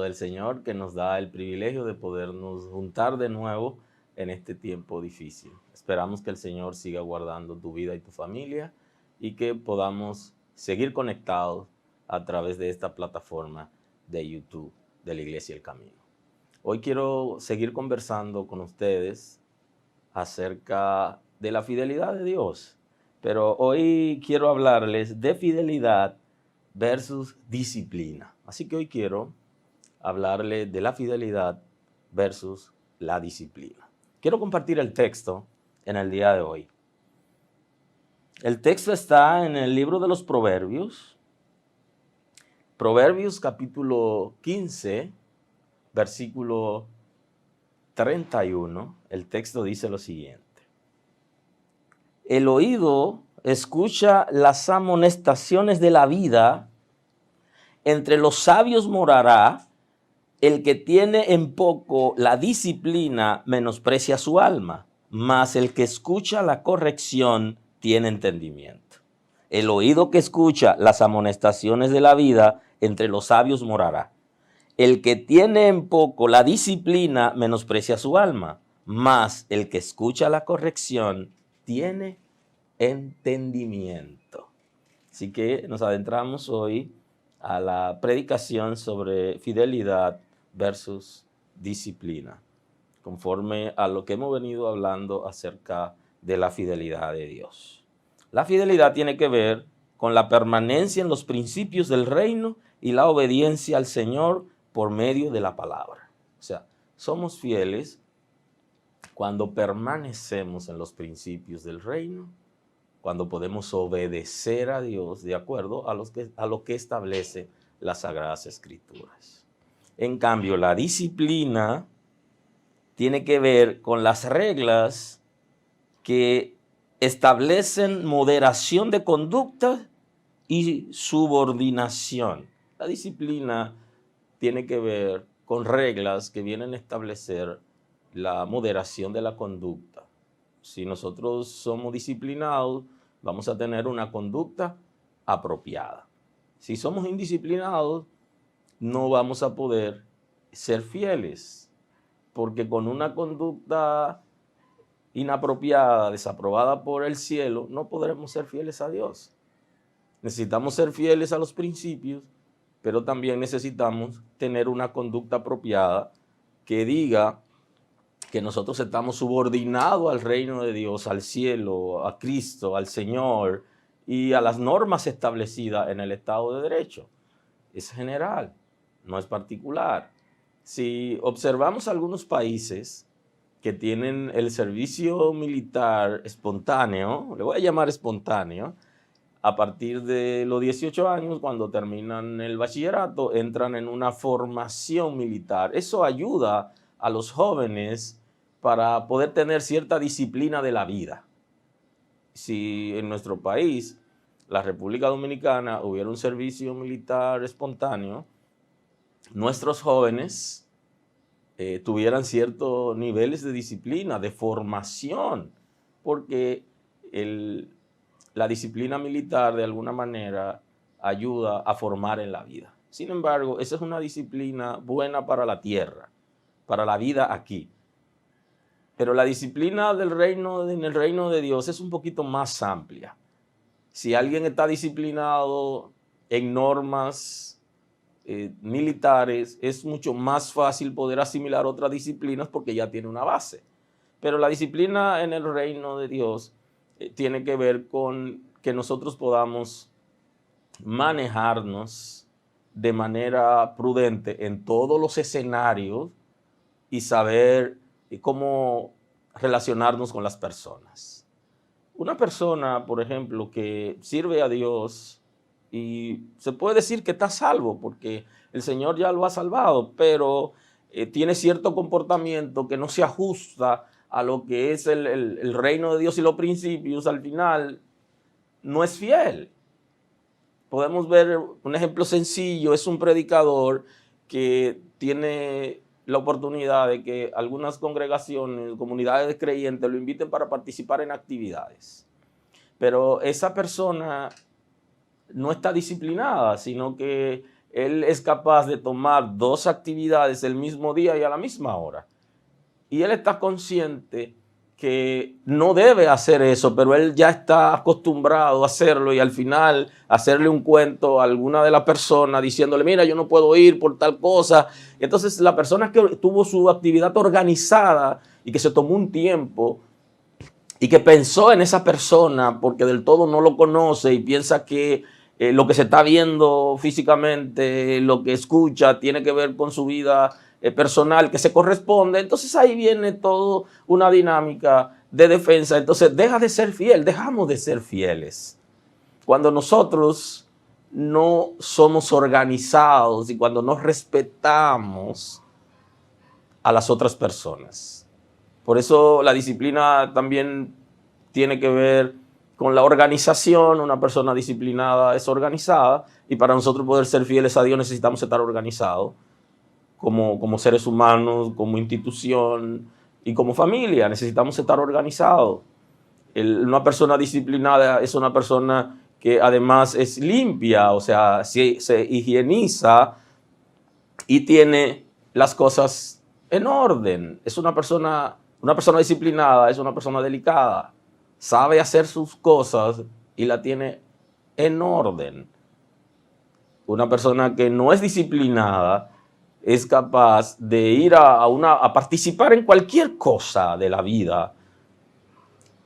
del Señor que nos da el privilegio de podernos juntar de nuevo en este tiempo difícil. Esperamos que el Señor siga guardando tu vida y tu familia y que podamos seguir conectados a través de esta plataforma de YouTube de la Iglesia El Camino. Hoy quiero seguir conversando con ustedes acerca de la fidelidad de Dios, pero hoy quiero hablarles de fidelidad versus disciplina. Así que hoy quiero hablarles de la fidelidad versus la disciplina. Quiero compartir el texto en el día de hoy. El texto está en el libro de los Proverbios, Proverbios capítulo 15, versículo 31. El texto dice lo siguiente: el oído escucha las amonestaciones de la vida, entre los sabios morará, el que tiene en poco la disciplina menosprecia su alma, mas el que escucha la corrección tiene entendimiento. El oído que escucha las amonestaciones de la vida, entre los sabios morará. El que tiene en poco la disciplina menosprecia su alma, mas el que escucha la corrección tiene entendimiento. Así que nos adentramos hoy a la predicación sobre fidelidad versus disciplina, conforme a lo que hemos venido hablando acerca de la fidelidad de Dios. La fidelidad tiene que ver con la permanencia en los principios del reino y la obediencia al Señor por medio de la palabra. O sea, somos fieles cuando permanecemos en los principios del reino, cuando podemos obedecer a Dios de acuerdo a lo que establece las Sagradas Escrituras. En cambio, la disciplina tiene que ver con las reglas que establecen moderación de conducta y subordinación. La disciplina tiene que ver con reglas que vienen a establecer la moderación de la conducta. Si nosotros somos disciplinados, vamos a tener una conducta apropiada. Si somos indisciplinados, no vamos a poder ser fieles, porque con una conducta inapropiada, desaprobada por el cielo, no podremos ser fieles a Dios. Necesitamos ser fieles a los principios, pero también necesitamos tener una conducta apropiada que diga que nosotros estamos subordinados al reino de Dios, al cielo, a Cristo, al Señor y a las normas establecidas en el Estado de Derecho. Es general, no es particular. Si observamos algunos países que tienen el servicio militar espontáneo, le voy a llamar espontáneo, a partir de los 18 años, cuando terminan el bachillerato, entran en una formación militar. Eso ayuda a los jóvenes para poder tener cierta disciplina de la vida. Si en nuestro país, la República Dominicana, hubiera un servicio militar espontáneo, nuestros jóvenes tuvieran ciertos niveles de disciplina, de formación, porque la disciplina militar de alguna manera ayuda a formar en la vida. Sin embargo, esa es una disciplina buena para la tierra, para la vida aquí. Pero la disciplina en el reino de Dios es un poquito más amplia. Si alguien está disciplinado en normas militares, es mucho más fácil poder asimilar otras disciplinas porque ya tiene una base. Pero la disciplina en el reino de Dios tiene que ver con que nosotros podamos manejarnos de manera prudente en todos los escenarios y saber cómo relacionarnos con las personas. Una persona, por ejemplo, que sirve a Dios y se puede decir que está salvo porque el Señor ya lo ha salvado, pero tiene cierto comportamiento que no se ajusta a lo que es el reino de Dios y los principios, al final no es fiel. Podemos ver un ejemplo sencillo, es un predicador que tiene la oportunidad de que algunas congregaciones, comunidades de creyentes lo inviten para participar en actividades. Pero esa persona no está disciplinada, sino que él es capaz de tomar 2 actividades el mismo día y a la misma hora. Y él está consciente que no debe hacer eso, pero él ya está acostumbrado a hacerlo y al final hacerle un cuento a alguna de las personas diciéndole, mira, yo no puedo ir por tal cosa. Entonces la persona que tuvo su actividad organizada y que se tomó un tiempo y que pensó en esa persona porque del todo no lo conoce y piensa que lo que se está viendo físicamente, lo que escucha, tiene que ver con su vida personal que se corresponde. Entonces ahí viene toda una dinámica de defensa. Entonces deja de ser fiel, dejamos de ser fieles. Cuando nosotros no somos organizados y cuando no respetamos a las otras personas. Por eso la disciplina también tiene que ver con la organización. Una persona disciplinada es organizada y para nosotros poder ser fieles a Dios necesitamos estar organizados como seres humanos, como institución y como familia. Necesitamos estar organizados. Una persona disciplinada es una persona que además es limpia, o sea, se higieniza y tiene las cosas en orden. Es una persona disciplinada, es una persona delicada. Sabe hacer sus cosas y la tiene en orden. Una persona que no es disciplinada es capaz de ir a participar en cualquier cosa de la vida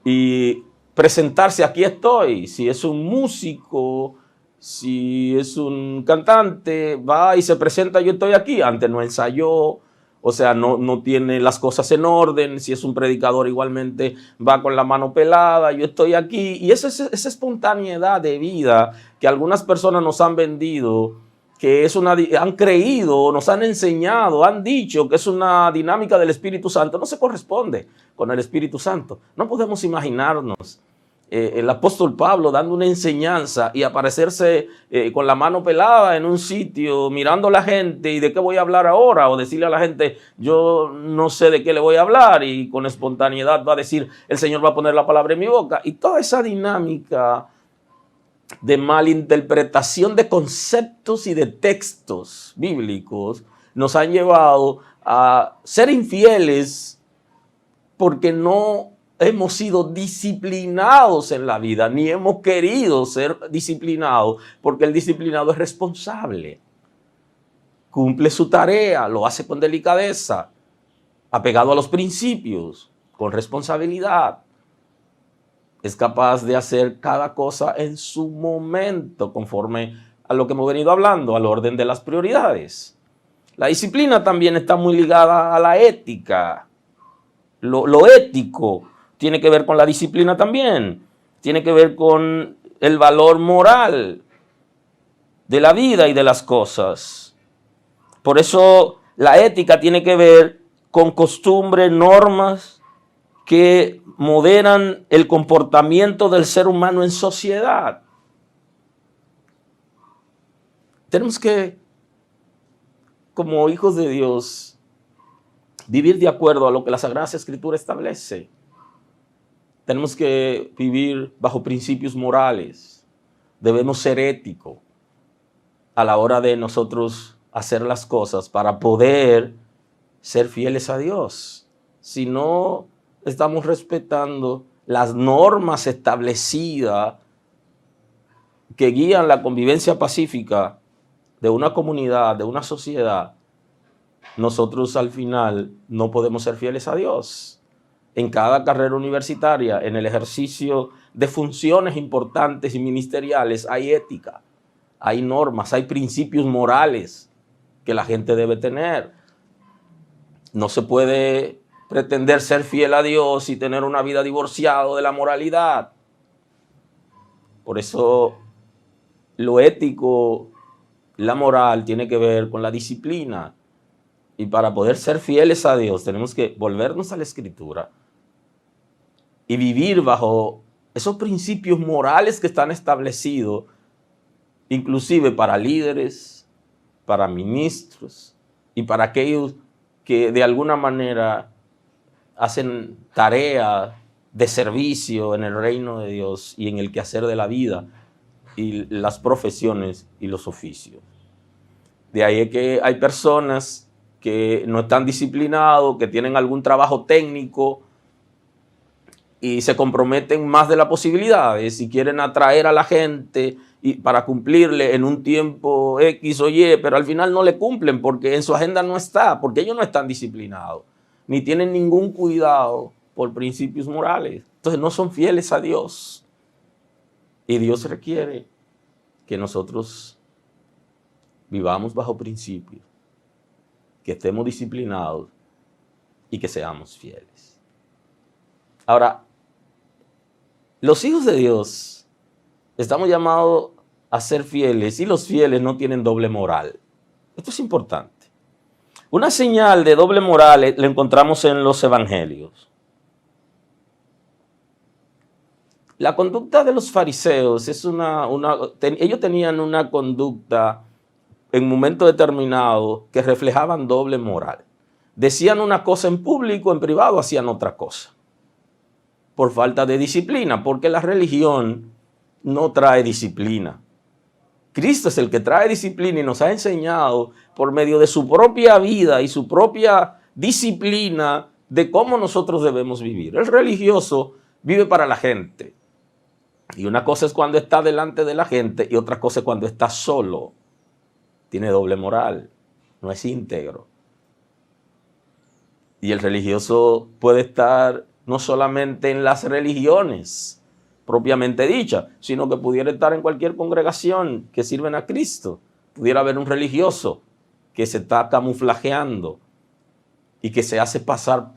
y presentarse, aquí estoy. Si es un músico, si es un cantante, va y se presenta, yo estoy aquí. Antes no ensayó, o sea, no tiene las cosas en orden. Si es un predicador, igualmente va con la mano pelada, yo estoy aquí. Y esa espontaneidad de vida que algunas personas nos han vendido, que han creído, nos han enseñado, han dicho que es una dinámica del Espíritu Santo, no se corresponde con el Espíritu Santo. No podemos imaginarnos el apóstol Pablo dando una enseñanza y aparecerse con la mano pelada en un sitio, mirando a la gente, y de qué voy a hablar ahora, o decirle a la gente, yo no sé de qué le voy a hablar, y con espontaneidad va a decir, el Señor va a poner la palabra en mi boca. Y toda esa dinámica de malinterpretación de conceptos y de textos bíblicos nos han llevado a ser infieles porque no hemos sido disciplinados en la vida, ni hemos querido ser disciplinados, porque el disciplinado es responsable, cumple su tarea, lo hace con delicadeza, apegado a los principios, con responsabilidad. Es capaz de hacer cada cosa en su momento, conforme a lo que hemos venido hablando, al orden de las prioridades. La disciplina también está muy ligada a la ética. Lo ético tiene que ver con la disciplina también. Tiene que ver con el valor moral de la vida y de las cosas. Por eso la ética tiene que ver con costumbres, normas que moderan el comportamiento del ser humano en sociedad. Tenemos que, como hijos de Dios, vivir de acuerdo a lo que la Sagrada Escritura establece. Tenemos que vivir bajo principios morales. Debemos ser éticos a la hora de nosotros hacer las cosas para poder ser fieles a Dios. Si no estamos respetando las normas establecidas que guían la convivencia pacífica de una comunidad, de una sociedad, nosotros al final no podemos ser fieles a Dios. En cada carrera universitaria, en el ejercicio de funciones importantes y ministeriales, hay ética, hay normas, hay principios morales que la gente debe tener. No se puede pretender ser fiel a Dios y tener una vida divorciado de la moralidad. Por eso lo ético, la moral, tiene que ver con la disciplina. Y para poder ser fieles a Dios tenemos que volvernos a la Escritura y vivir bajo esos principios morales que están establecidos, inclusive para líderes, para ministros y para aquellos que de alguna manera hacen tarea de servicio en el reino de Dios y en el quehacer de la vida y las profesiones y los oficios. De ahí es que hay personas que no están disciplinados, que tienen algún trabajo técnico y se comprometen más de las posibilidades y quieren atraer a la gente y para cumplirle en un tiempo X o Y, pero al final no le cumplen porque en su agenda no está, porque ellos no están disciplinados, ni tienen ningún cuidado por principios morales. Entonces no son fieles a Dios. Y Dios requiere que nosotros vivamos bajo principios, que estemos disciplinados y que seamos fieles. Ahora, los hijos de Dios estamos llamados a ser fieles y los fieles no tienen doble moral. Esto es importante. Una señal de doble moral la encontramos en los evangelios. La conducta de los fariseos es ellos tenían una conducta en un momento determinado que reflejaban doble moral. Decían una cosa en público, en privado hacían otra cosa. Por falta de disciplina, porque la religión no trae disciplina. Cristo es el que trae disciplina y nos ha enseñado por medio de su propia vida y su propia disciplina de cómo nosotros debemos vivir. El religioso vive para la gente. Y una cosa es cuando está delante de la gente y otra cosa es cuando está solo. Tiene doble moral, no es íntegro. Y el religioso puede estar no solamente en las religiones propiamente dichas, sino que pudiera estar en cualquier congregación que sirven a Cristo. Pudiera haber un religioso que se está camuflajeando y que se hace pasar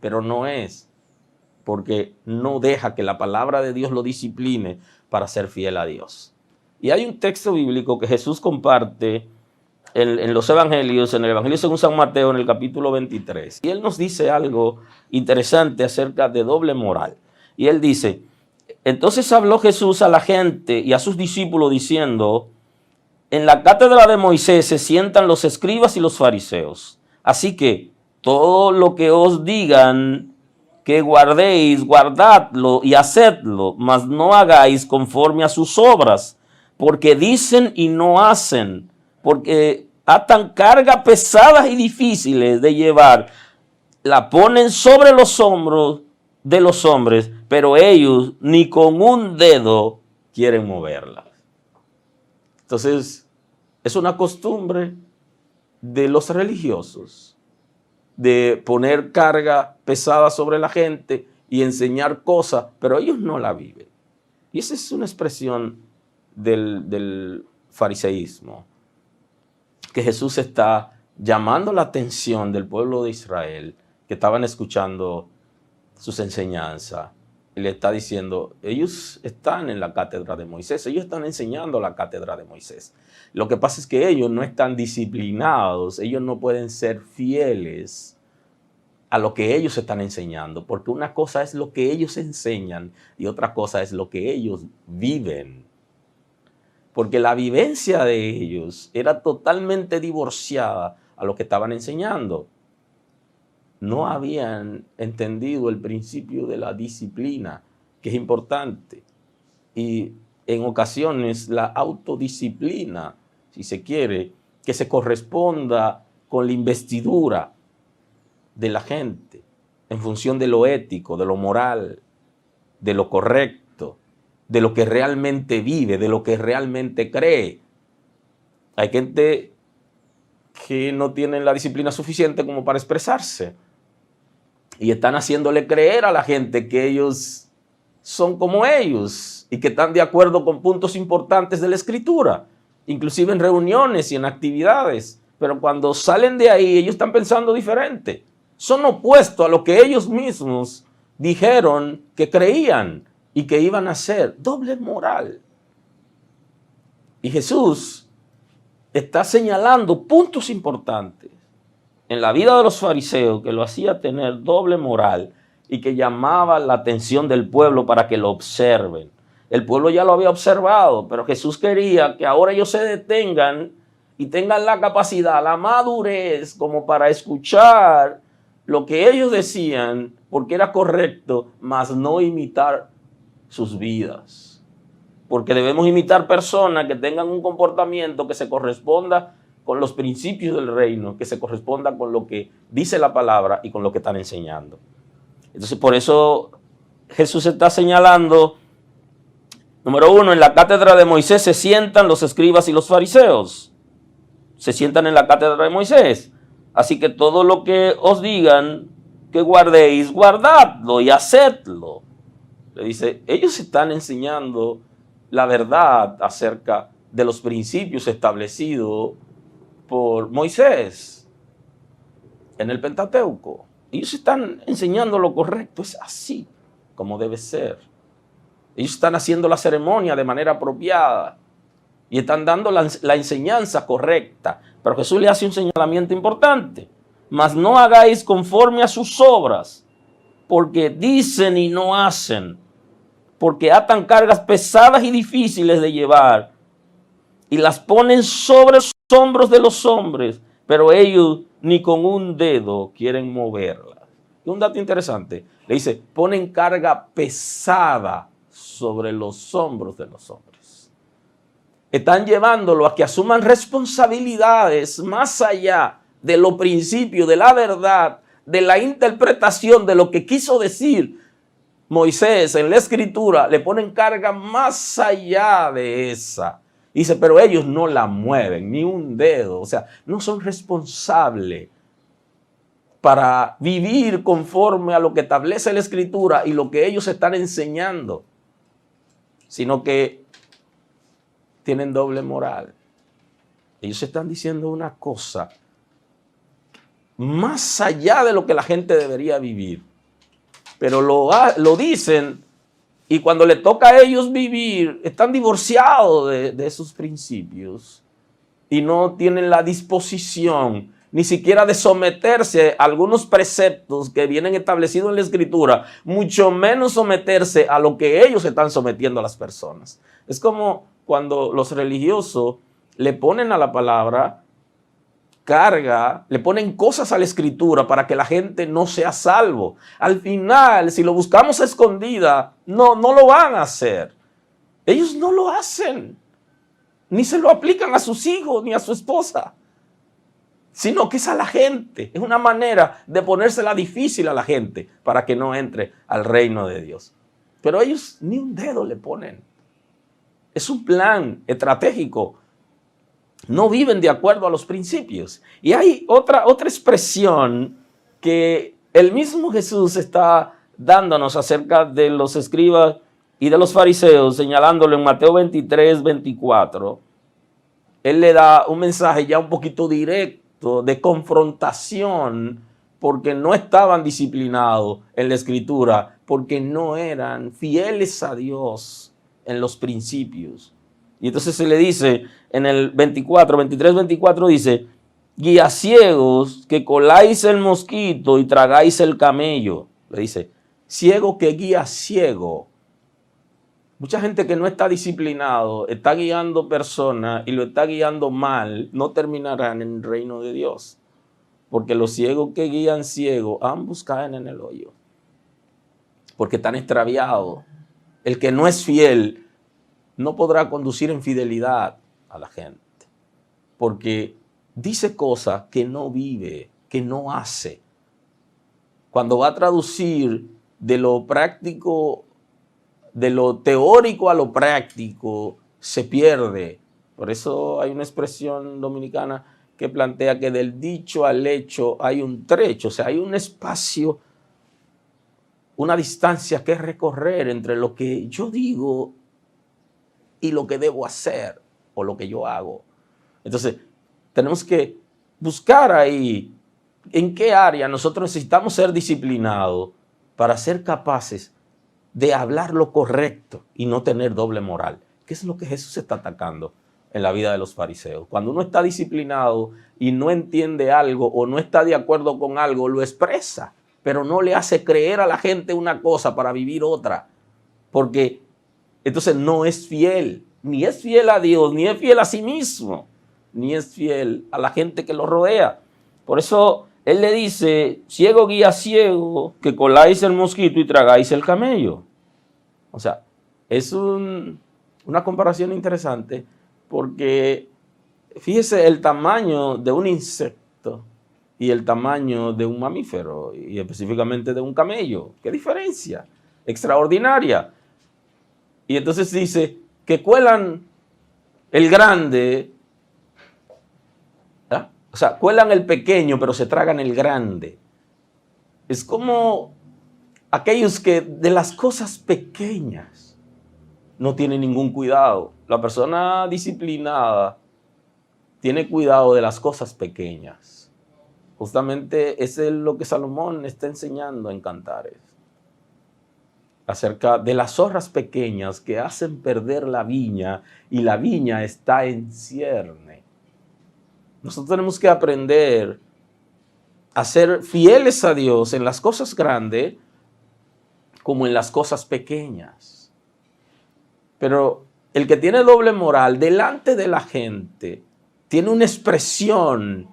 pero no es, porque no deja que la palabra de Dios lo discipline para ser fiel a Dios. Y hay un texto bíblico que Jesús comparte en los evangelios, en el Evangelio según San Mateo, en el capítulo 23. Y él nos dice algo interesante acerca de doble moral. Y él dice, entonces habló Jesús a la gente y a sus discípulos diciendo, en la cátedra de Moisés se sientan los escribas y los fariseos. Así que todo lo que os digan que guardéis, guardadlo y hacedlo, mas no hagáis conforme a sus obras, porque dicen y no hacen, porque atan cargas pesadas y difíciles de llevar, la ponen sobre los hombros de los hombres, pero ellos ni con un dedo quieren moverla. Entonces, es una costumbre de los religiosos de poner carga pesada sobre la gente y enseñar cosas, pero ellos no la viven. Y esa es una expresión del fariseísmo, que Jesús está llamando la atención del pueblo de Israel, que estaban escuchando sus enseñanzas, y le está diciendo, ellos están en la cátedra de Moisés, ellos están enseñando la cátedra de Moisés. Lo que pasa es que ellos no están disciplinados, ellos no pueden ser fieles a lo que ellos están enseñando, porque una cosa es lo que ellos enseñan y otra cosa es lo que ellos viven. Porque la vivencia de ellos era totalmente divorciada a lo que estaban enseñando. No habían entendido el principio de la disciplina, que es importante. Y en ocasiones la autodisciplina, si se quiere, que se corresponda con la investidura de la gente en función de lo ético, de lo moral, de lo correcto, de lo que realmente vive, de lo que realmente cree. Hay gente que no tiene la disciplina suficiente como para expresarse y están haciéndole creer a la gente que ellos son como ellos y que están de acuerdo con puntos importantes de la Escritura, inclusive en reuniones y en actividades, pero cuando salen de ahí ellos están pensando diferente. Son opuestos a lo que ellos mismos dijeron que creían y que iban a hacer. Doble moral. Y Jesús está señalando puntos importantes en la vida de los fariseos que lo hacía tener doble moral y que llamaba la atención del pueblo para que lo observen. El pueblo ya lo había observado, pero Jesús quería que ahora ellos se detengan y tengan la capacidad, la madurez como para escuchar lo que ellos decían porque era correcto, mas no imitar sus vidas. Porque debemos imitar personas que tengan un comportamiento que se corresponda con los principios del reino que se corresponda con lo que dice la palabra y con lo que están enseñando. Entonces, por eso Jesús está señalando, número uno, en la cátedra de Moisés se sientan los escribas y los fariseos. Se sientan en la cátedra de Moisés. Así que todo lo que os digan que guardéis, guardadlo y hacedlo. Le dice, ellos están enseñando la verdad acerca de los principios establecidos por Moisés en el Pentateuco. Ellos están enseñando lo correcto, es así como debe ser. Ellos están haciendo la ceremonia de manera apropiada y están dando la enseñanza correcta. Pero Jesús le hace un señalamiento importante. Mas no hagáis conforme a sus obras, porque dicen y no hacen, porque atan cargas pesadas y difíciles de llevar y las ponen sobre los hombros de los hombres, pero ellos ni con un dedo quieren moverlas. Y un dato interesante, le dice, ponen carga pesada sobre los hombros de los hombres. Están llevándolo a que asuman responsabilidades más allá de los principios, de la verdad, de la interpretación de lo que quiso decir Moisés en la escritura. Le ponen carga más allá de esa. Dice, pero ellos no la mueven, ni un dedo. O sea, no son responsables para vivir conforme a lo que establece la escritura y lo que ellos están enseñando, sino que tienen doble moral. Ellos están diciendo una cosa más allá de lo que la gente debería vivir, pero lo dicen, y cuando le toca a ellos vivir, están divorciados de esos principios y no tienen la disposición ni siquiera de someterse a algunos preceptos que vienen establecidos en la escritura, mucho menos someterse a lo que ellos están sometiendo a las personas. Es como cuando los religiosos le ponen a la palabra carga, le ponen cosas a la escritura para que la gente no sea salvo. Al final, si lo buscamos a escondida, no lo van a hacer. Ellos no lo hacen, ni se lo aplican a sus hijos ni a su esposa, sino que es a la gente. Es una manera de ponérsela difícil a la gente para que no entre al reino de Dios. Pero ellos ni un dedo le ponen. Es un plan estratégico. No viven de acuerdo a los principios. Y hay otra expresión que el mismo Jesús está dándonos acerca de los escribas y de los fariseos, señalándolo en Mateo 23, 24. Él le da un mensaje ya un poquito directo de confrontación, porque no estaban disciplinados en la escritura, porque no eran fieles a Dios en los principios. Y entonces se le dice en el 23, 24 dice, guías ciegos que coláis el mosquito y tragáis el camello. Le dice, ciego que guía ciego. Mucha gente que no está disciplinado, está guiando personas y lo está guiando mal, no terminarán en el reino de Dios. Porque los ciegos que guían ciegos, ambos caen en el hoyo. Porque están extraviados. El que no es fiel no podrá conducir en fidelidad a la gente, porque dice cosas que no vive, que no hace. Cuando va a traducir de lo práctico, de lo teórico a lo práctico, se pierde. Por eso hay una expresión dominicana que plantea que del dicho al hecho hay un trecho, o sea, hay un espacio, una distancia que recorrer entre lo que yo digo y lo que debo hacer o lo que yo hago. Entonces, tenemos que buscar ahí en qué área nosotros necesitamos ser disciplinados para ser capaces de hablar lo correcto y no tener doble moral. ¿Qué es lo que Jesús está atacando en la vida de los fariseos? Cuando uno está disciplinado y no entiende algo o no está de acuerdo con algo, lo expresa, pero no le hace creer a la gente una cosa para vivir otra, porque entonces no es fiel, ni es fiel a Dios, ni es fiel a sí mismo, ni es fiel a la gente que lo rodea. Por eso él le dice, ciego guía ciego, que coláis el mosquito y tragáis el camello. O sea, es una comparación interesante, porque Fíjese el tamaño de un insecto y el tamaño de un mamífero, y específicamente de un camello. ¿Qué diferencia? Extraordinaria. Y entonces dice que cuelan el grande, ¿ah? O sea, cuelan el pequeño, pero se tragan el grande. Es como aquellos que de las cosas pequeñas no tienen ningún cuidado. La persona disciplinada tiene cuidado de las cosas pequeñas. Justamente eso es lo que Salomón está enseñando en Cantares, acerca de las zorras pequeñas que hacen perder la viña, y la viña está en cierne. Nosotros tenemos que aprender a ser fieles a Dios en las cosas grandes como en las cosas pequeñas. Pero el que tiene doble moral delante de la gente tiene una expresión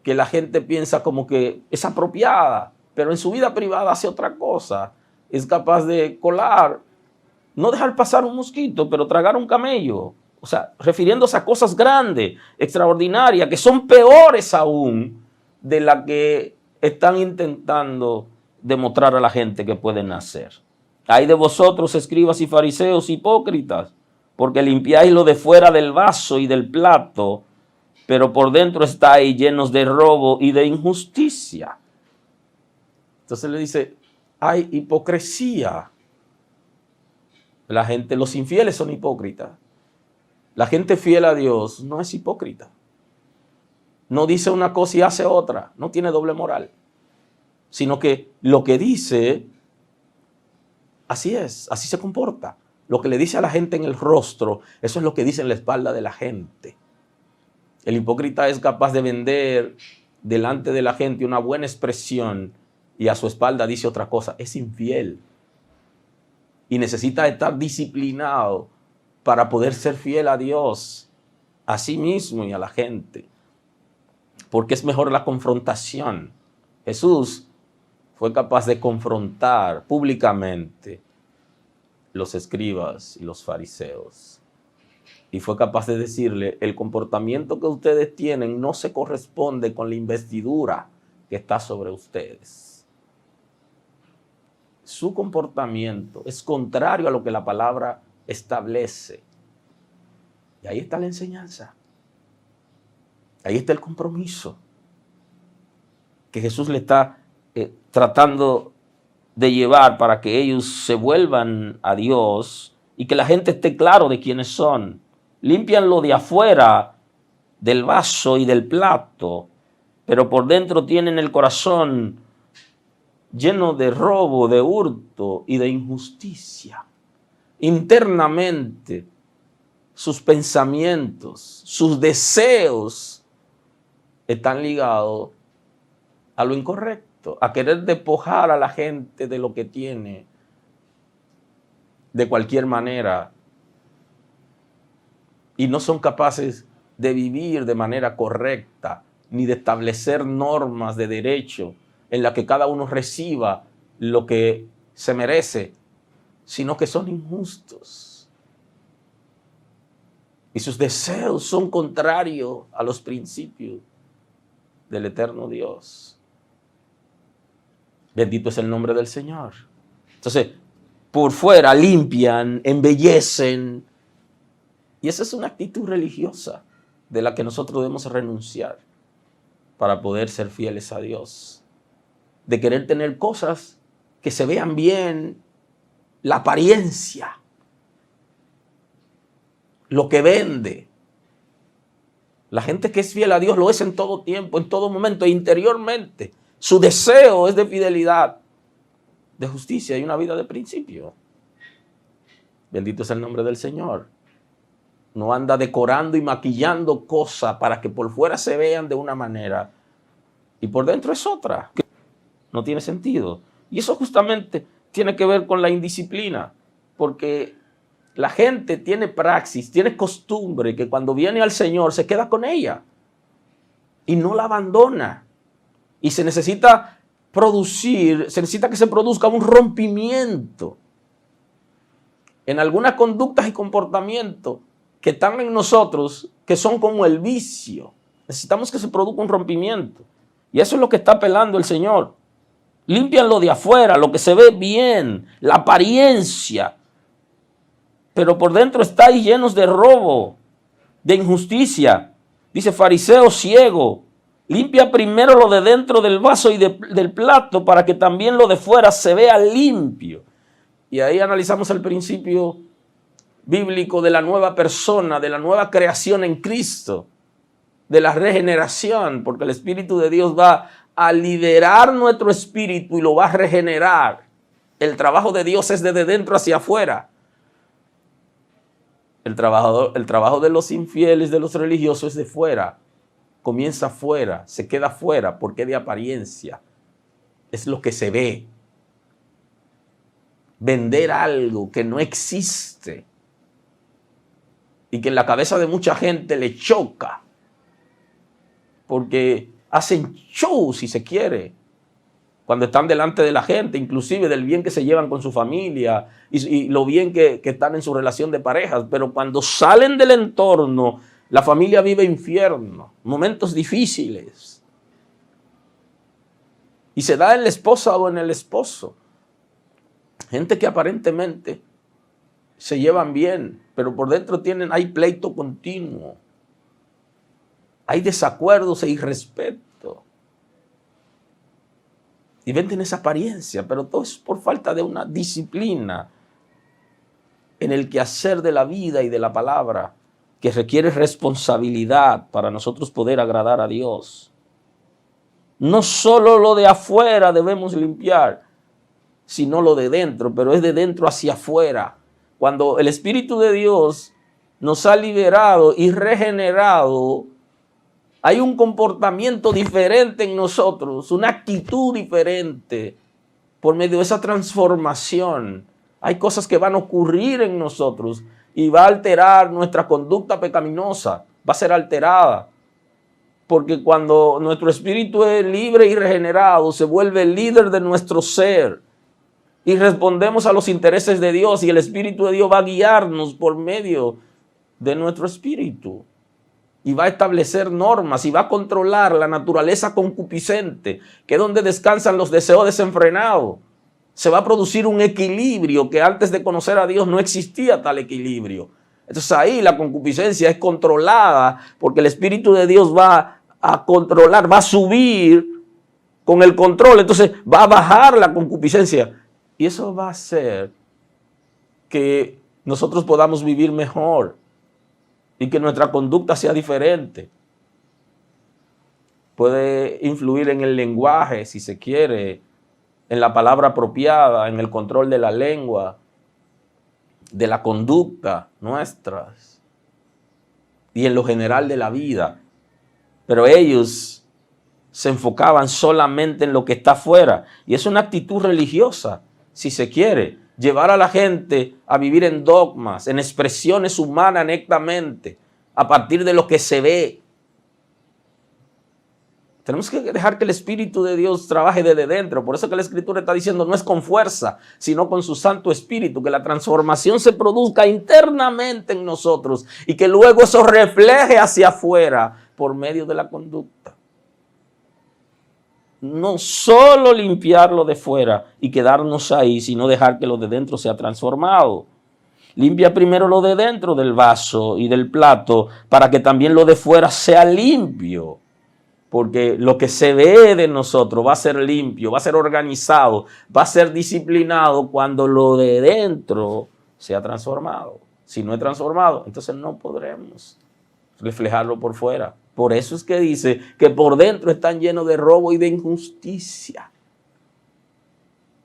que la gente piensa como que es apropiada, pero en su vida privada hace otra cosa. Es capaz de colar, no dejar pasar un mosquito, pero tragar un camello. O sea, refiriéndose a cosas grandes, extraordinarias, que son peores aún de las que están intentando demostrar a la gente que pueden hacer. Hay de vosotros, escribas y fariseos hipócritas, porque limpiáis lo de fuera del vaso y del plato, pero por dentro estáis llenos de robo y de injusticia. Entonces le dice, hay hipocresía. La gente, los infieles son hipócritas. La gente fiel a Dios no es hipócrita. No dice una cosa y hace otra. No tiene doble moral. Sino que lo que dice, así es, así se comporta. Lo que le dice a la gente en el rostro, eso es lo que dice en la espalda de la gente. El hipócrita es capaz de vender delante de la gente una buena expresión y a su espalda dice otra cosa. Es infiel. Y necesita estar disciplinado para poder ser fiel a Dios, a sí mismo y a la gente. Porque es mejor la confrontación. Jesús fue capaz de confrontar públicamente los escribas y los fariseos. Y fue capaz de decirle, el comportamiento que ustedes tienen no se corresponde con la investidura que está sobre ustedes. Su comportamiento es contrario a lo que la palabra establece. Y ahí está la enseñanza. Ahí está el compromiso que Jesús le está tratando de llevar para que ellos se vuelvan a Dios y que la gente esté claro de quiénes son. Limpian lo de afuera del vaso y del plato, pero por dentro tienen el corazón lleno de robo, de hurto y de injusticia. Internamente, sus pensamientos, sus deseos están ligados a lo incorrecto, a querer despojar a la gente de lo que tiene de cualquier manera, y no son capaces de vivir de manera correcta, ni de establecer normas de derecho en las que cada uno reciba lo que se merece, sino que son injustos. Y sus deseos son contrarios a los principios del eterno Dios. Bendito es el nombre del Señor. Entonces, por fuera limpian, embellecen. Y esa es una actitud religiosa de la que nosotros debemos renunciar para poder ser fieles a Dios. De querer tener cosas que se vean bien, la apariencia, lo que vende. La gente que es fiel a Dios lo es en todo tiempo, en todo momento, e interiormente. Su deseo es de fidelidad, de justicia y una vida de principio. Bendito es el nombre del Señor. No anda decorando y maquillando cosas para que por fuera se vean de una manera y por dentro es otra. No tiene sentido. Y eso justamente tiene que ver con la indisciplina, porque la gente tiene praxis, tiene costumbre que cuando viene al Señor se queda con ella y no la abandona. Y se necesita se necesita que se produzca un rompimiento en algunas conductas y comportamientos que están en nosotros, que son como el vicio. Necesitamos que se produzca un rompimiento. Y eso es lo que está apelando el Señor. Limpian lo de afuera, lo que se ve bien, la apariencia. Pero por dentro estáis llenos de robo, de injusticia. Dice, fariseo ciego, limpia primero lo de dentro del vaso y del plato para que también lo de fuera se vea limpio. Y ahí analizamos el principio bíblico de la nueva persona, de la nueva creación en Cristo, de la regeneración, porque el Espíritu de Dios va a liberar nuestro espíritu y lo va a regenerar. El trabajo de Dios es desde dentro hacia afuera. El trabajo de los infieles, de los religiosos, es de fuera. Comienza afuera, se queda afuera porque es de apariencia. Es lo que se ve. Vender algo que no existe y que en la cabeza de mucha gente le choca porque hacen show, si se quiere, cuando están delante de la gente, inclusive del bien que se llevan con su familia y lo bien que están en su relación de parejas, pero cuando salen del entorno, la familia vive infierno, momentos difíciles, y se da en la esposa o en el esposo. Gente que aparentemente se llevan bien, pero por dentro hay pleito continuo. Hay desacuerdos e irrespeto. Y venden esa apariencia, pero todo es por falta de una disciplina en el quehacer de la vida y de la palabra, que requiere responsabilidad para nosotros poder agradar a Dios. No solo lo de afuera debemos limpiar, sino lo de dentro, pero es de dentro hacia afuera. Cuando el Espíritu de Dios nos ha liberado y regenerado, hay un comportamiento diferente en nosotros, una actitud diferente por medio de esa transformación. Hay cosas que van a ocurrir en nosotros y va a alterar nuestra conducta pecaminosa, va a ser alterada. Porque cuando nuestro espíritu es libre y regenerado, se vuelve el líder de nuestro ser. Y respondemos a los intereses de Dios y el Espíritu de Dios va a guiarnos por medio de nuestro espíritu. Y va a establecer normas y va a controlar la naturaleza concupiscente, que es donde descansan los deseos desenfrenados. Se va a producir un equilibrio que antes de conocer a Dios no existía tal equilibrio. Entonces ahí la concupiscencia es controlada porque el Espíritu de Dios va a controlar, va a subir con el control. Entonces va a bajar la concupiscencia. Y eso va a hacer que nosotros podamos vivir mejor y que nuestra conducta sea diferente. Puede influir en el lenguaje, si se quiere, en la palabra apropiada, en el control de la lengua, de la conducta nuestras y en lo general de la vida. Pero ellos se enfocaban solamente en lo que está afuera. Y es una actitud religiosa, si se quiere, llevar a la gente a vivir en dogmas, en expresiones humanas netamente, a partir de lo que se ve. Tenemos que dejar que el Espíritu de Dios trabaje desde dentro. Por eso que la Escritura está diciendo, no es con fuerza, sino con su Santo Espíritu, que la transformación se produzca internamente en nosotros y que luego eso refleje hacia afuera por medio de la conducta. No solo limpiarlo de fuera y quedarnos ahí, sino dejar que lo de dentro sea transformado. Limpia primero lo de dentro del vaso y del plato para que también lo de fuera sea limpio. Porque lo que se ve de nosotros va a ser limpio, va a ser organizado, va a ser disciplinado cuando lo de dentro sea transformado. Si no es transformado, entonces no podremos reflejarlo por fuera. Por eso es que dice que por dentro están llenos de robo y de injusticia.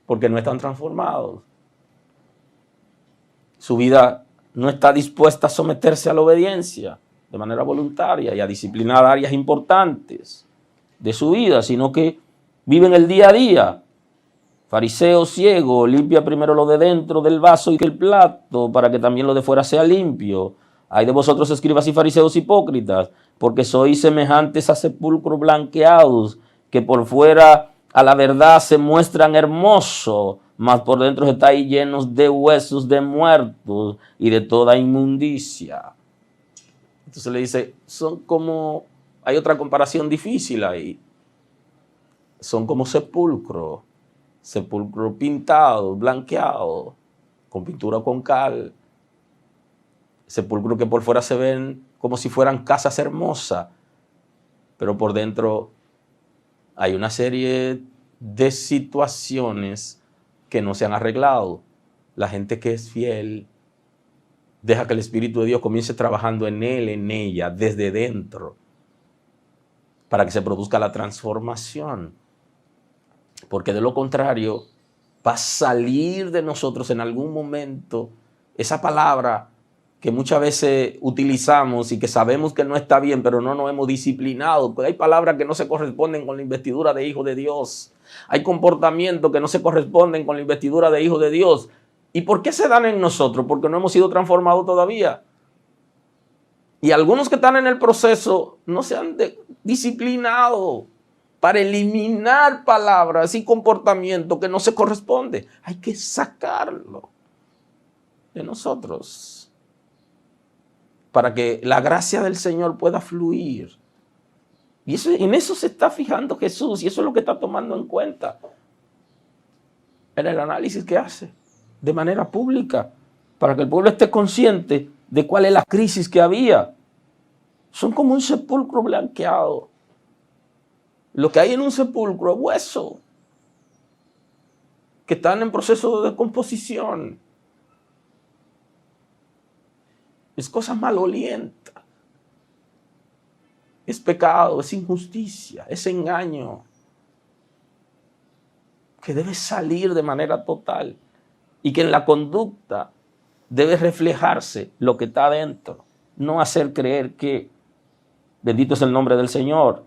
Porque no están transformados. Su vida no está dispuesta a someterse a la obediencia de manera voluntaria y a disciplinar áreas importantes de su vida, sino que viven el día a día. Fariseo ciego, limpia primero lo de dentro del vaso y el plato para que también lo de fuera sea limpio. Ay de vosotros, escribas y fariseos hipócritas, porque sois semejantes a sepulcros blanqueados, que por fuera a la verdad se muestran hermosos, mas por dentro estáis llenos de huesos de muertos y de toda inmundicia. Entonces le dice, son como, hay otra comparación difícil ahí, son como sepulcro pintado, blanqueado, con pintura con cal, sepulcro que por fuera se ven como si fueran casas hermosas, pero por dentro hay una serie de situaciones que no se han arreglado. La gente que es fiel deja que el Espíritu de Dios comience trabajando en él, en ella, desde dentro, para que se produzca la transformación. Porque de lo contrario, va a salir de nosotros en algún momento esa palabra que muchas veces utilizamos y que sabemos que no está bien, pero no nos hemos disciplinado. Porque hay palabras que no se corresponden con la investidura de hijo de Dios. Hay comportamientos que no se corresponden con la investidura de hijo de Dios. ¿Y por qué se dan en nosotros? Porque no hemos sido transformados todavía. Y algunos que están en el proceso no se han disciplinado para eliminar palabras y comportamientos que no se corresponden. Hay que sacarlo de nosotros para que la gracia del Señor pueda fluir. Y eso, en eso se está fijando Jesús, y eso es lo que está tomando en cuenta en el análisis que hace de manera pública, para que el pueblo esté consciente de cuál es la crisis que había. Son como un sepulcro blanqueado. Lo que hay en un sepulcro es hueso, que están en proceso de descomposición. Es cosa malolienta. Es pecado, es injusticia, es engaño, que debe salir de manera total y que en la conducta debe reflejarse lo que está adentro, no hacer creer que, bendito es el nombre del Señor,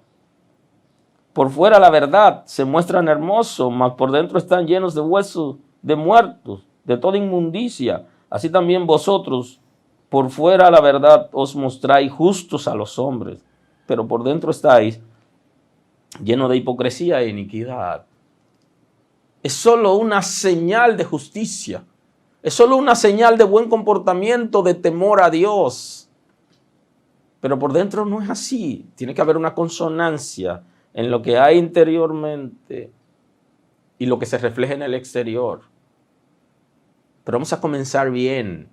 por fuera la verdad se muestran hermosos, mas por dentro están llenos de huesos de muertos, de toda inmundicia. Así también vosotros, por fuera la verdad os mostráis justos a los hombres, pero por dentro estáis llenos de hipocresía e iniquidad. Es solo una señal de justicia, es solo una señal de buen comportamiento, de temor a Dios. Pero por dentro no es así, tiene que haber una consonancia en lo que hay interiormente y lo que se refleja en el exterior. Pero vamos a comenzar bien.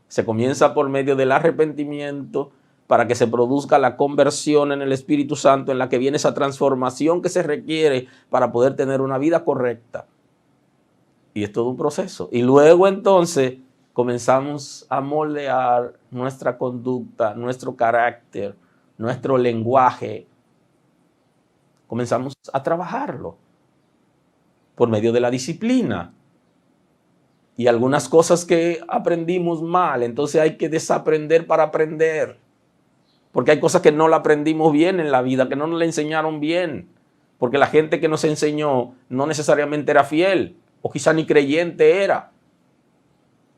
Se comienza por medio del arrepentimiento para que se produzca la conversión en el Espíritu Santo, en la que viene esa transformación que se requiere para poder tener una vida correcta. Y es todo un proceso. Y luego entonces comenzamos a moldear nuestra conducta, nuestro carácter, nuestro lenguaje. Comenzamos a trabajarlo por medio de la disciplina. Y algunas cosas que aprendimos mal, entonces hay que desaprender para aprender. Porque hay cosas que no la aprendimos bien en la vida, que no nos la enseñaron bien. Porque la gente que nos enseñó no necesariamente era fiel, o quizá ni creyente era.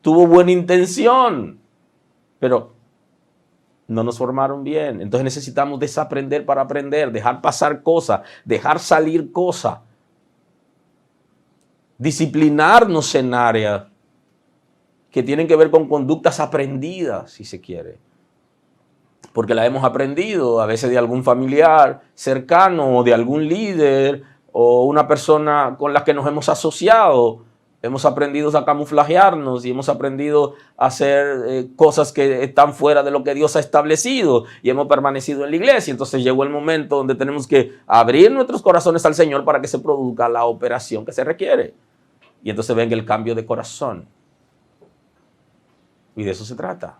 Tuvo buena intención, pero no nos formaron bien. Entonces necesitamos desaprender para aprender, dejar pasar cosas, dejar salir cosas. Disciplinarnos en áreas que tienen que ver con conductas aprendidas, si se quiere. Porque la hemos aprendido a veces de algún familiar cercano, o de algún líder, o una persona con la que nos hemos asociado. Hemos aprendido a camuflajearnos y hemos aprendido a hacer cosas que están fuera de lo que Dios ha establecido, y hemos permanecido en la iglesia. Entonces llegó el momento donde tenemos que abrir nuestros corazones al Señor para que se produzca la operación que se requiere. Y entonces venga el cambio de corazón. Y de eso se trata.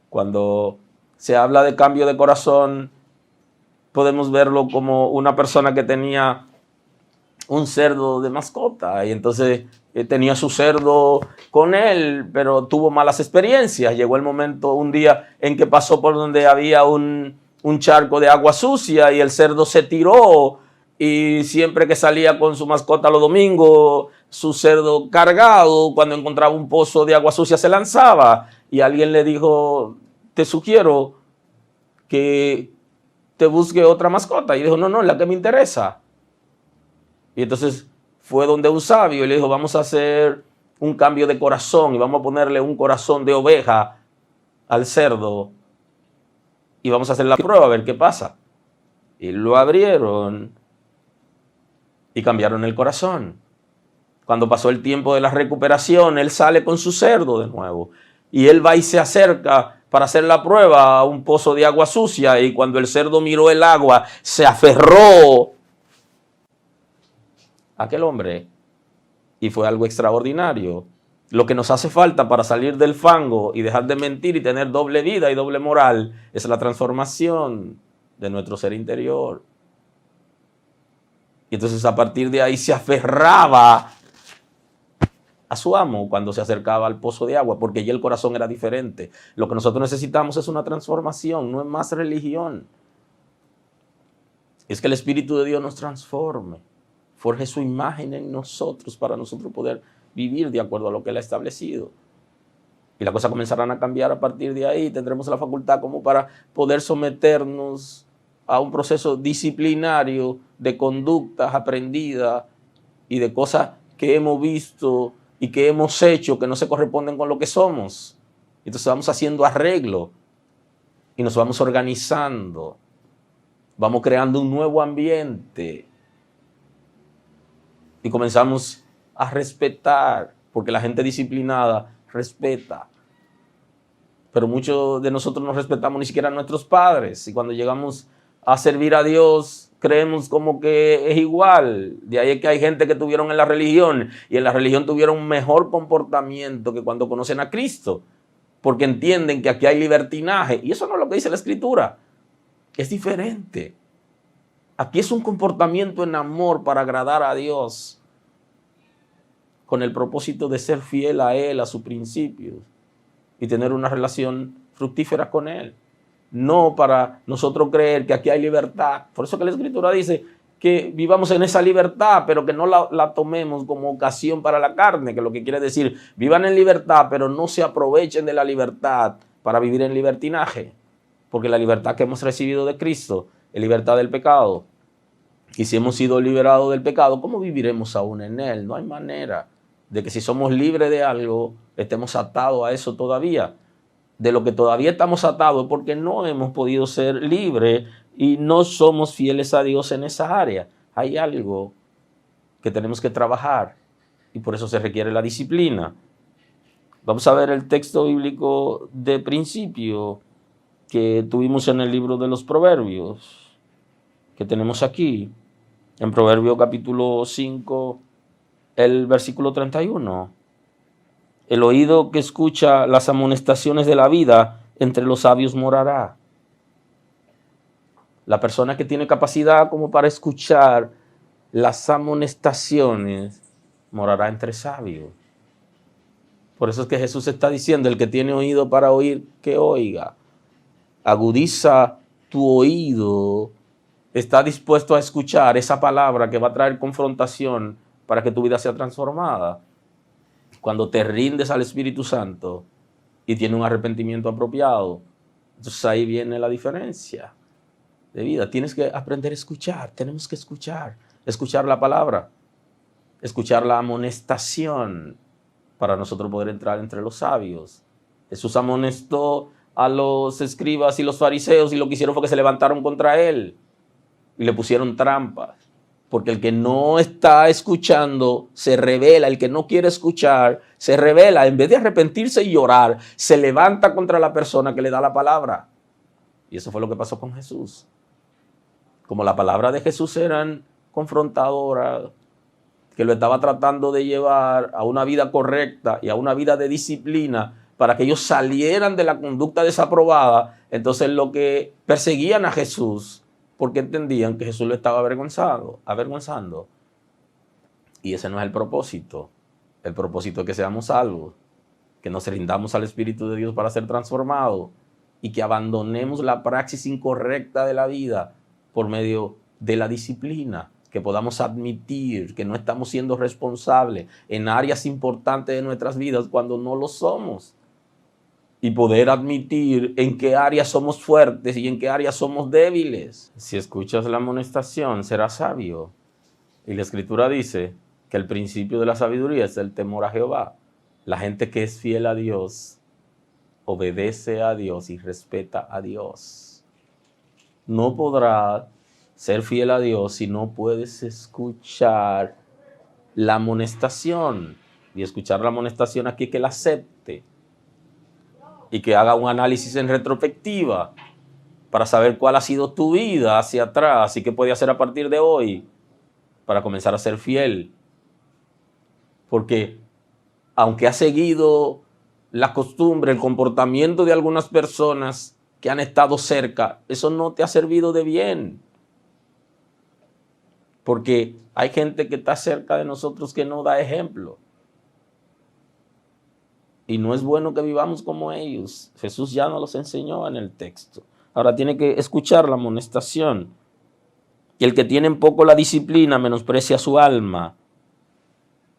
Cuando se habla de cambio de corazón, podemos verlo como una persona que tenía un cerdo de mascota, y entonces tenía su cerdo con él, pero tuvo malas experiencias. Llegó el momento, un día, en que pasó por donde había un charco de agua sucia, y el cerdo se tiró, y siempre que salía con su mascota los domingos, su cerdo cargado, cuando encontraba un pozo de agua sucia se lanzaba, y alguien le dijo: te sugiero que te busque otra mascota. Y dijo: no, es la que me interesa. Y entonces fue donde un sabio y le dijo: vamos a hacer un cambio de corazón y vamos a ponerle un corazón de oveja al cerdo, y vamos a hacer la prueba a ver qué pasa. Y lo abrieron y cambiaron el corazón. Cuando pasó el tiempo de la recuperación, él sale con su cerdo de nuevo. Y él va y se acerca para hacer la prueba a un pozo de agua sucia. Y cuando el cerdo miró el agua, se aferró a aquel hombre. Y fue algo extraordinario. Lo que nos hace falta para salir del fango y dejar de mentir y tener doble vida y doble moral es la transformación de nuestro ser interior. Y entonces a partir de ahí se aferraba a su amo cuando se acercaba al pozo de agua, porque ya el corazón era diferente. Lo que nosotros necesitamos es una transformación, no es más religión. Es que el Espíritu de Dios nos transforme, forje su imagen en nosotros para nosotros poder vivir de acuerdo a lo que Él ha establecido. Y las cosas comenzarán a cambiar a partir de ahí. Tendremos la facultad como para poder someternos a un proceso disciplinario de conductas aprendidas y de cosas que hemos visto y que hemos hecho que no se corresponden con lo que somos. Entonces vamos haciendo arreglo y nos vamos organizando. Vamos creando un nuevo ambiente y comenzamos a respetar, porque la gente disciplinada respeta. Pero muchos de nosotros no respetamos ni siquiera a nuestros padres, y cuando llegamos a servir a Dios creemos como que es igual. De ahí es que hay gente que tuvieron en la religión y en la religión tuvieron un mejor comportamiento que cuando conocen a Cristo, porque entienden que aquí hay libertinaje, y eso no es lo que dice la Escritura. Es diferente. Aquí es un comportamiento en amor para agradar a Dios, con el propósito de ser fiel a Él, a sus principios, y tener una relación fructífera con Él. No para nosotros creer que aquí hay libertad. Por eso que la Escritura dice que vivamos en esa libertad, pero que no la tomemos como ocasión para la carne, que lo que quiere decir, vivan en libertad, pero no se aprovechen de la libertad para vivir en libertinaje, porque la libertad que hemos recibido de Cristo es libertad del pecado. Y si hemos sido liberados del pecado, ¿cómo viviremos aún en él? No hay manera de que si somos libres de algo, estemos atados a eso todavía. De lo que todavía estamos atados es porque no hemos podido ser libres y no somos fieles a Dios en esa área. Hay algo que tenemos que trabajar y por eso se requiere la disciplina. Vamos a ver el texto bíblico de principio que tuvimos en el libro de los Proverbios, que tenemos aquí, en Proverbio capítulo 5, el versículo 31. El oído que escucha las amonestaciones de la vida, entre los sabios morará. La persona que tiene capacidad como para escuchar las amonestaciones, morará entre sabios. Por eso es que Jesús está diciendo, el que tiene oído para oír, que oiga. Agudiza tu oído, está dispuesto a escuchar esa palabra que va a traer confrontación para que tu vida sea transformada. Cuando te rindes al Espíritu Santo y tienes un arrepentimiento apropiado, entonces ahí viene la diferencia de vida. Tienes que aprender a escuchar, tenemos que escuchar la palabra, escuchar la amonestación para nosotros poder entrar entre los sabios. Jesús amonestó a los escribas y los fariseos y lo que hicieron fue que se levantaron contra él y le pusieron trampas. Porque el que no está escuchando se rebela, el que no quiere escuchar se rebela. En vez de arrepentirse y llorar, se levanta contra la persona que le da la palabra. Y eso fue lo que pasó con Jesús. Como la palabra de Jesús eran confrontadoras, que lo estaba tratando de llevar a una vida correcta y a una vida de disciplina para que ellos salieran de la conducta desaprobada, entonces lo que perseguían a Jesús, porque entendían que Jesús lo estaba avergonzando. Y ese no es el propósito. El propósito es que seamos salvos, que nos rindamos al Espíritu de Dios para ser transformados y que abandonemos la praxis incorrecta de la vida por medio de la disciplina, que podamos admitir que no estamos siendo responsables en áreas importantes de nuestras vidas cuando no lo somos. Y poder admitir en qué áreas somos fuertes y en qué áreas somos débiles. Si escuchas la amonestación, serás sabio. Y la Escritura dice que el principio de la sabiduría es el temor a Jehová. La gente que es fiel a Dios, obedece a Dios y respeta a Dios. no podrás ser fiel a Dios si no puedes escuchar la amonestación. Y escuchar la amonestación aquí, que la acepte y que haga un análisis en retrospectiva para saber cuál ha sido tu vida hacia atrás y qué puede hacer a partir de hoy para comenzar a ser fiel. Porque aunque has seguido la costumbre, el comportamiento de algunas personas que han estado cerca, eso no te ha servido de bien. Porque hay gente que está cerca de nosotros que no da ejemplo. Y no es bueno que vivamos como ellos. Jesús ya nos los enseñó en el texto. Ahora tiene que escuchar la amonestación. Y el que tiene en poco la disciplina menosprecia su alma.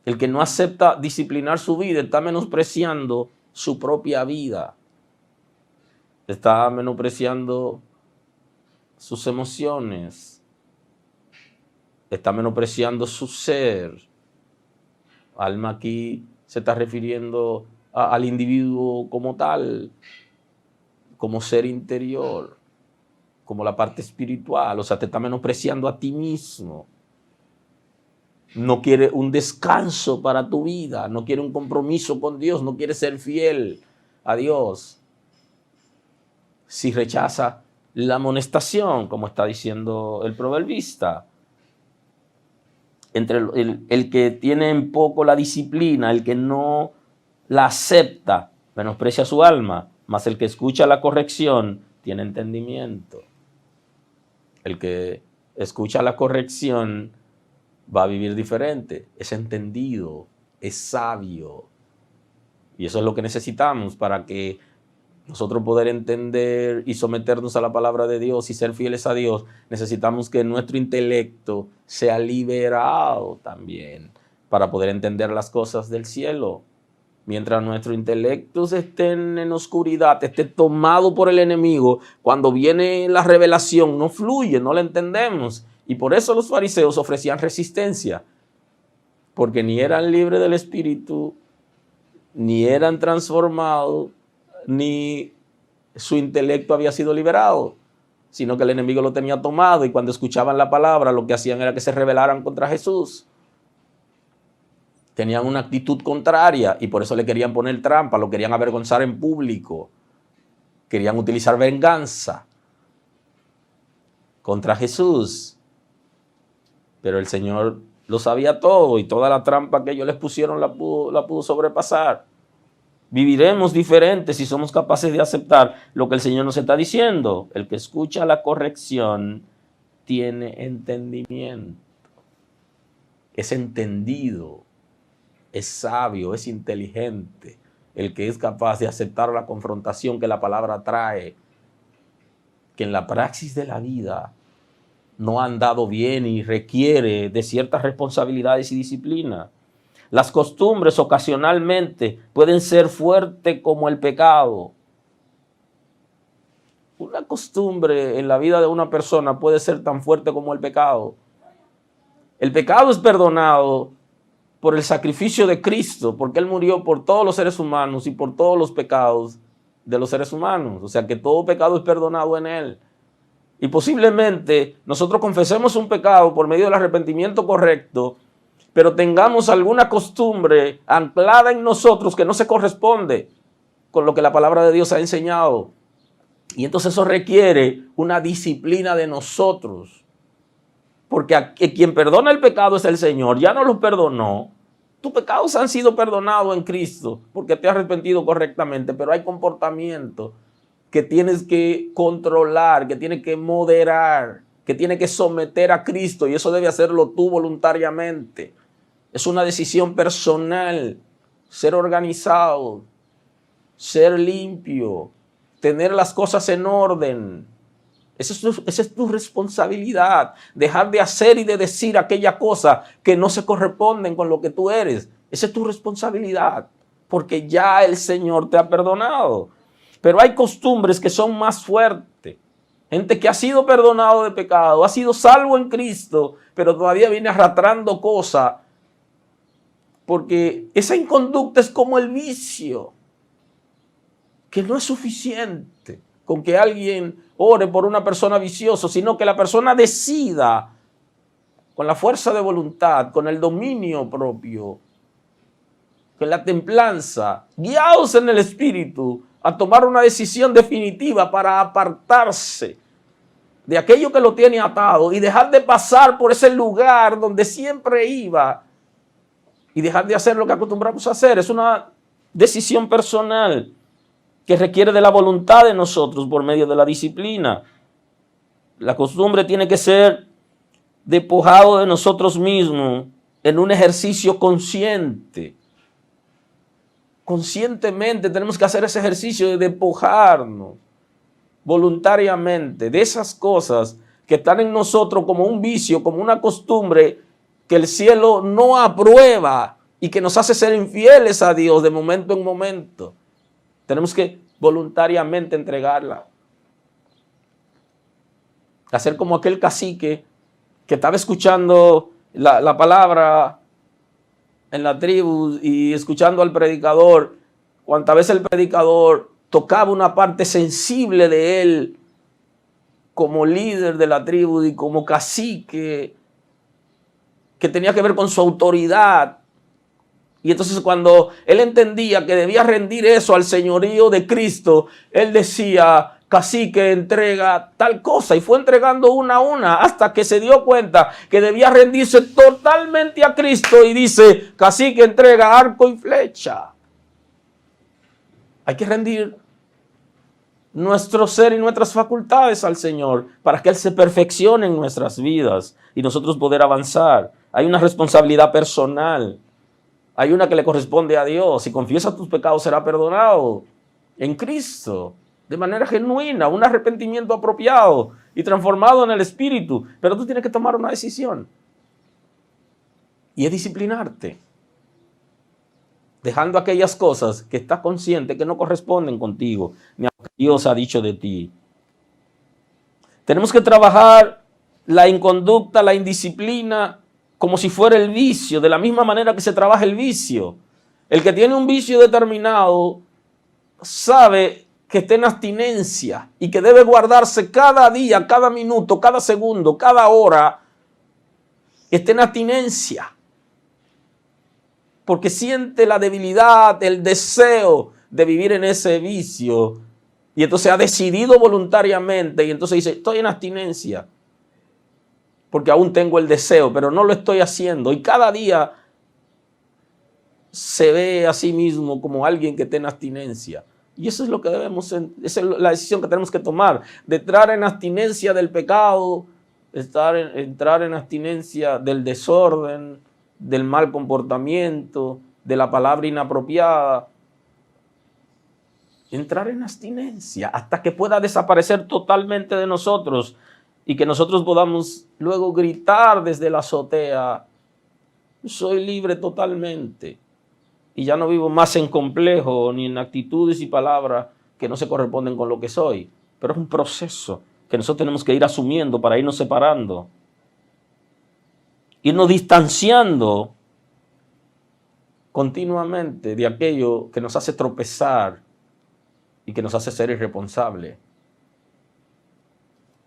El que no acepta disciplinar su vida está menospreciando su propia vida. Está menospreciando sus emociones. Está menospreciando su ser. Alma aquí se está refiriendo al individuo como tal, como ser interior, como la parte espiritual. O sea, te está menospreciando a ti mismo. No quiere un descanso para tu vida, no quiere un compromiso con Dios, no quiere ser fiel a Dios. Si rechaza la amonestación, como está diciendo el proverbista, entre el que tiene en poco la disciplina, el que no la acepta, menosprecia su alma, mas el que escucha la corrección tiene entendimiento. El que escucha la corrección va a vivir diferente, es entendido, es sabio. Y eso es lo que necesitamos para que nosotros poder entender y someternos a la palabra de Dios y ser fieles a Dios. Necesitamos que nuestro intelecto sea liberado también para poder entender las cosas del cielo. Mientras nuestro intelecto esté en oscuridad, esté tomado por el enemigo, cuando viene la revelación no fluye, no la entendemos. Y por eso los fariseos ofrecían resistencia, porque ni eran libres del Espíritu, ni eran transformados, ni su intelecto había sido liberado, sino que el enemigo lo tenía tomado, y cuando escuchaban la palabra lo que hacían era que se rebelaran contra Jesús. Tenían una actitud contraria y por eso le querían poner trampa, lo querían avergonzar en público, querían utilizar venganza contra Jesús. Pero el Señor lo sabía todo y toda la trampa que ellos les pusieron la pudo sobrepasar. Viviremos diferentes si somos capaces de aceptar lo que el Señor nos está diciendo. El que escucha la corrección tiene entendimiento, es entendido, es sabio, es inteligente. El que es capaz de aceptar la confrontación que la palabra trae, que en la praxis de la vida no han dado bien y requiere de ciertas responsabilidades y disciplina. Las costumbres ocasionalmente pueden ser fuertes como el pecado. Una costumbre en la vida de una persona puede ser tan fuerte como el pecado. El pecado es perdonado por el sacrificio de Cristo, porque Él murió por todos los seres humanos y por todos los pecados de los seres humanos. O sea que todo pecado es perdonado en Él. Y posiblemente nosotros confesemos un pecado por medio del arrepentimiento correcto, pero tengamos alguna costumbre anclada en nosotros que no se corresponde con lo que la palabra de Dios ha enseñado. Y entonces eso requiere una disciplina de nosotros. Porque quien perdona el pecado es el Señor, ya no los perdonó. Tus pecados han sido perdonados en Cristo porque te has arrepentido correctamente, pero hay comportamientos que tienes que controlar, que tienes que moderar, que tienes que someter a Cristo, y eso debe hacerlo tú voluntariamente. Es una decisión personal, ser organizado, ser limpio, tener las cosas en orden. Esa es tu responsabilidad, dejar de hacer y de decir aquella cosa que no se corresponden con lo que tú eres. Esa es tu responsabilidad, porque ya el Señor te ha perdonado. Pero hay costumbres que son más fuertes. Gente que ha sido perdonado de pecado, ha sido salvo en Cristo, pero todavía viene arrastrando cosas, porque esa inconducta es como el vicio, que no es suficiente. con que alguien ore por una persona viciosa, sino que la persona decida con la fuerza de voluntad, con el dominio propio, con la templanza, guiados en el Espíritu, a tomar una decisión definitiva para apartarse de aquello que lo tiene atado y dejar de pasar por ese lugar donde siempre iba y dejar de hacer lo que acostumbramos a hacer. Es una decisión personal que requiere de la voluntad de nosotros por medio de la disciplina. La costumbre tiene que ser despojado de nosotros mismos en un ejercicio consciente. Conscientemente tenemos que hacer ese ejercicio de despojarnos voluntariamente de esas cosas que están en nosotros como un vicio, como una costumbre que el cielo no aprueba y que nos hace ser infieles a Dios de momento en momento. Tenemos que voluntariamente entregarla. Hacer como aquel cacique que estaba escuchando la palabra en la tribu y escuchando al predicador. Cuantas veces el predicador tocaba una parte sensible de él como líder de la tribu y como cacique, que tenía que ver con su autoridad. Y entonces cuando él entendía que debía rendir eso al señorío de Cristo, él decía: cacique, entrega tal cosa, y fue entregando una a una hasta que se dio cuenta que debía rendirse totalmente a Cristo y dice: cacique, entrega arco y flecha. Hay que rendir nuestro ser y nuestras facultades al Señor para que Él se perfeccione en nuestras vidas y nosotros poder avanzar. Hay una responsabilidad personal. Hay una que le corresponde a Dios. Si confiesas tus pecados, será perdonado en Cristo, de manera genuina, un arrepentimiento apropiado y transformado en el Espíritu. Pero tú tienes que tomar una decisión. Y es disciplinarte, dejando aquellas cosas que estás consciente que no corresponden contigo, ni a lo que Dios ha dicho de ti. Tenemos que trabajar la inconducta, la indisciplina, como si fuera el vicio, de la misma manera que se trabaja el vicio. El que tiene un vicio determinado sabe que está en abstinencia y que debe guardarse cada día, cada minuto, cada segundo, cada hora, está en abstinencia. Porque siente la debilidad, el deseo de vivir en ese vicio. Y entonces ha decidido voluntariamente y entonces dice: estoy en abstinencia porque aún tengo el deseo, pero no lo estoy haciendo. Y cada día se ve a sí mismo como alguien que está en abstinencia. Y eso es lo que esa es la decisión que tenemos que tomar, de entrar en abstinencia del pecado, entrar en abstinencia del desorden, del mal comportamiento, de la palabra inapropiada. Entrar en abstinencia hasta que pueda desaparecer totalmente de nosotros y que nosotros podamos luego gritar desde la azotea: soy libre totalmente y ya no vivo más en complejo ni en actitudes y palabras que no se corresponden con lo que soy. Pero es un proceso que nosotros tenemos que ir asumiendo para irnos separando, irnos distanciando continuamente de aquello que nos hace tropezar y que nos hace ser irresponsables.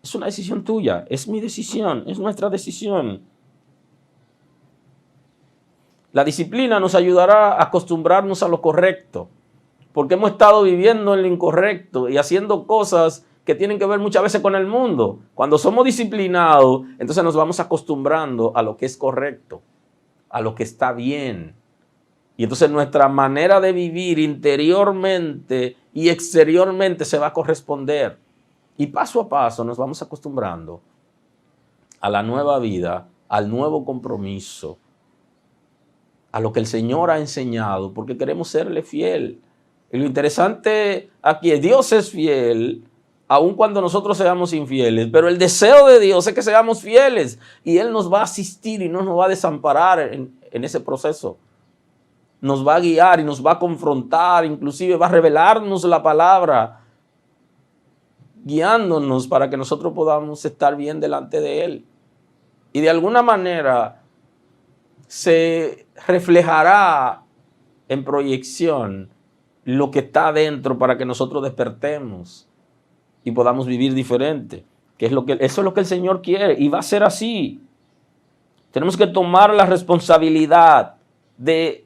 Es una decisión tuya, es mi decisión, es nuestra decisión. La disciplina nos ayudará a acostumbrarnos a lo correcto, porque hemos estado viviendo en lo incorrecto y haciendo cosas que tienen que ver muchas veces con el mundo. Cuando somos disciplinados, entonces nos vamos acostumbrando a lo que es correcto, a lo que está bien. Y entonces nuestra manera de vivir interiormente y exteriormente se va a corresponder. Y paso a paso nos vamos acostumbrando a la nueva vida, al nuevo compromiso, a lo que el Señor ha enseñado, porque queremos serle fiel. Y lo interesante aquí es: Dios es fiel, aun cuando nosotros seamos infieles, pero el deseo de Dios es que seamos fieles y Él nos va a asistir y no nos va a desamparar en ese proceso. Nos va a guiar y nos va a confrontar, inclusive va a revelarnos la palabra, guiándonos para que nosotros podamos estar bien delante de Él. Y de alguna manera se reflejará en proyección lo que está adentro para que nosotros despertemos. y podamos vivir diferente. Eso es lo que el Señor quiere y va a ser así. Tenemos que tomar la responsabilidad de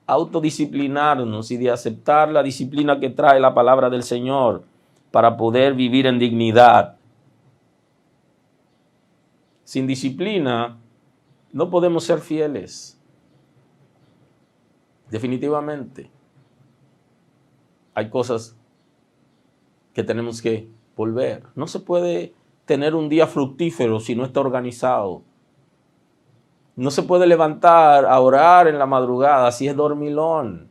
autodisciplinarnos y de aceptar la disciplina que trae la palabra del Señor para poder vivir en dignidad. Sin disciplina no podemos ser fieles. Definitivamente. Hay cosas que tenemos que volver. No se puede tener un día fructífero si no está organizado. No se puede levantar a orar en la madrugada si es dormilón.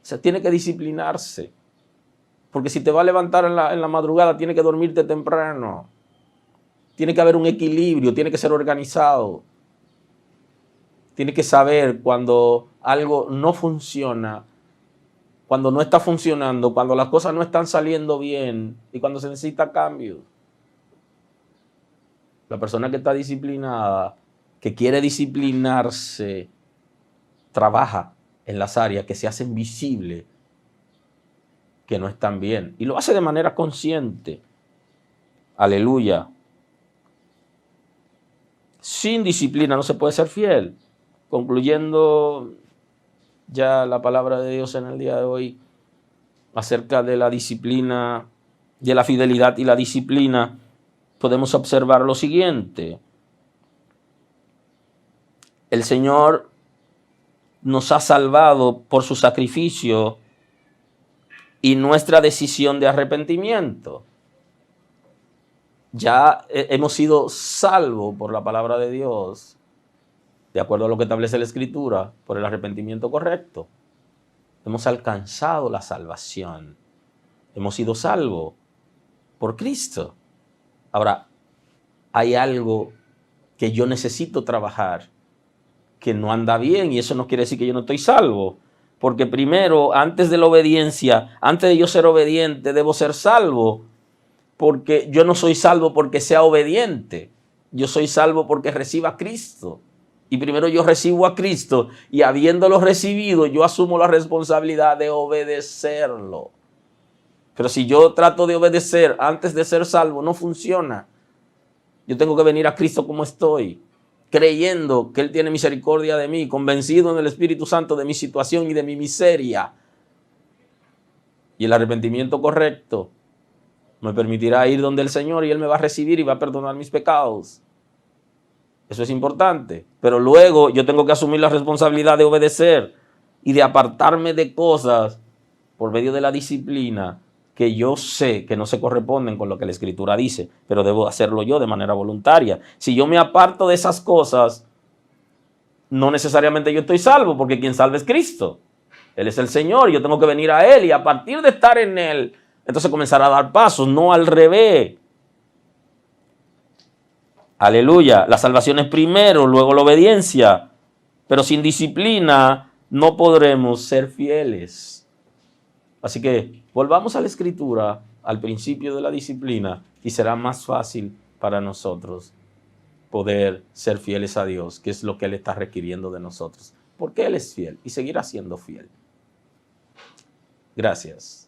O sea, tiene que disciplinarse. Porque si te va a levantar en la madrugada, tiene que dormirte temprano. Tiene que haber un equilibrio, tiene que ser organizado. Tiene que saber cuando algo no funciona, cuando no está funcionando, cuando las cosas no están saliendo bien y cuando se necesita cambio. La persona que está disciplinada, que quiere disciplinarse, trabaja en las áreas que se hacen visibles, que no están bien. Y lo hace de manera consciente. Aleluya. Sin disciplina no se puede ser fiel. Concluyendo ya la palabra de Dios en el día de hoy acerca de la disciplina, de la fidelidad y la disciplina, podemos observar lo siguiente. El Señor nos ha salvado por su sacrificio y nuestra decisión de arrepentimiento. Ya hemos sido salvos por la palabra de Dios, de acuerdo a lo que establece la Escritura, por el arrepentimiento correcto. Hemos alcanzado la salvación. Hemos sido salvos por Cristo. Ahora, hay algo que yo necesito trabajar, que no anda bien, y eso no quiere decir que yo no estoy salvo. Porque primero, antes de la obediencia, antes de yo ser obediente, debo ser salvo. Porque yo no soy salvo porque sea obediente. Yo soy salvo porque reciba a Cristo. Y primero yo recibo a Cristo y habiéndolo recibido, yo asumo la responsabilidad de obedecerlo. Pero si yo trato de obedecer antes de ser salvo, no funciona. Yo tengo que venir a Cristo como estoy, creyendo que Él tiene misericordia de mí, convencido en el Espíritu Santo de mi situación y de mi miseria. Y el arrepentimiento correcto me permitirá ir donde el Señor y Él me va a recibir y va a perdonar mis pecados. Eso es importante. Pero luego yo tengo que asumir la responsabilidad de obedecer y de apartarme de cosas por medio de la disciplina que yo sé que no se corresponden con lo que la Escritura dice, pero debo hacerlo yo de manera voluntaria. Si yo me aparto de esas cosas, no necesariamente yo estoy salvo, porque quien salva es Cristo. Él es el Señor, yo tengo que venir a Él y a partir de estar en Él, entonces comenzar a dar pasos, no al revés. Aleluya, la salvación es primero, luego la obediencia, pero sin disciplina no podremos ser fieles. Así que volvamos a la Escritura, al principio de la disciplina, y será más fácil para nosotros poder ser fieles a Dios, que es lo que Él está requiriendo de nosotros, porque Él es fiel y seguirá siendo fiel. Gracias.